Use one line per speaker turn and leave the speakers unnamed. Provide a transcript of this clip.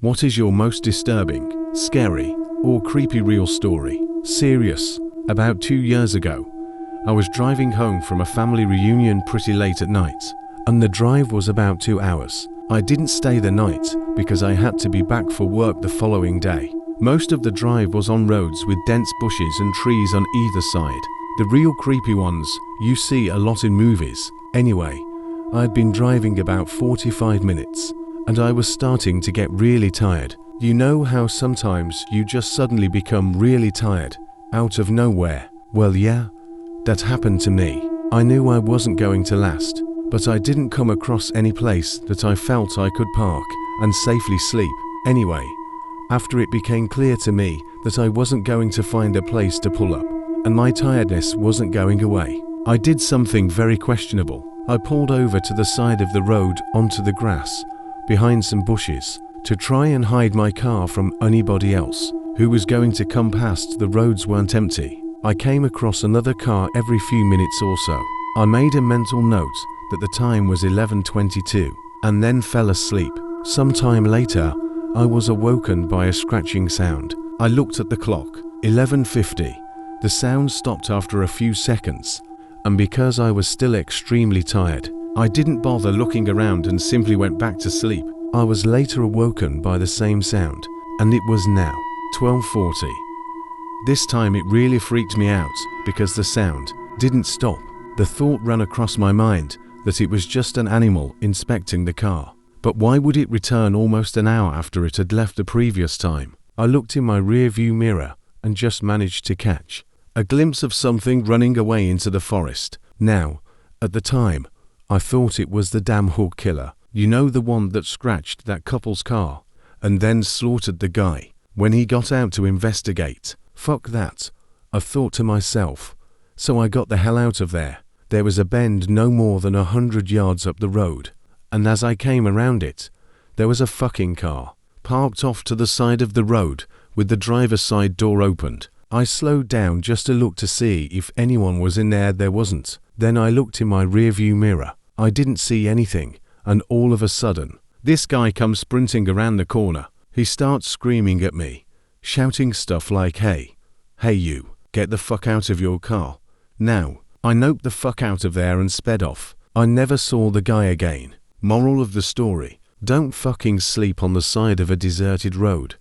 What is your most disturbing, scary, or creepy real story? Serious. About 2 years ago, I was driving home from a family reunion pretty late at night, and the drive was about 2 hours. I didn't stay the night because I had to be back for work the following day. Most of the drive was on roads with dense bushes and trees on either side. The real creepy ones you see a lot in movies. Anyway, I had been driving about 45 minutes, and I was starting to get really tired. You know how sometimes you just suddenly become really tired, out of nowhere? Well, yeah, that happened to me. I knew I wasn't going to last, but I didn't come across any place that I felt I could park and safely sleep. Anyway, after it became clear to me that I wasn't going to find a place to pull up, and my tiredness wasn't going away, I did something very questionable. I pulled over to the side of the road onto the grass, behind some bushes, to try and hide my car from anybody else who was going to come past. The roads weren't empty. I came across another car every few minutes or so. I made a mental note that the time was 11:22, and then fell asleep. Sometime later, I was awoken by a scratching sound. I looked at the clock, 11:50. The sound stopped after a few seconds, and because I was still extremely tired, I didn't bother looking around and simply went back to sleep. I was later awoken by the same sound, and it was now 12:40. This time it really freaked me out because the sound didn't stop. The thought ran across my mind that it was just an animal inspecting the car. But why would it return almost an hour after it had left the previous time? I looked in my rear-view mirror and just managed to catch a glimpse of something running away into the forest. Now, at the time, I thought it was the damn hook killer. You know, the one that scratched that couple's car and then slaughtered the guy when he got out to investigate. Fuck that, I thought to myself. So I got the hell out of there. There was a bend no more than 100 yards up the road, and as I came around it, there was a fucking car parked off to the side of the road with the driver's side door opened. I slowed down just to look to see if anyone was in there. There wasn't. Then I looked in my rearview mirror. I didn't see anything, and all of a sudden, this guy comes sprinting around the corner. He starts screaming at me, shouting stuff like, hey you, get the fuck out of your car. Now, I noped the fuck out of there and sped off. I never saw the guy again. Moral of the story: don't fucking sleep on the side of a deserted road.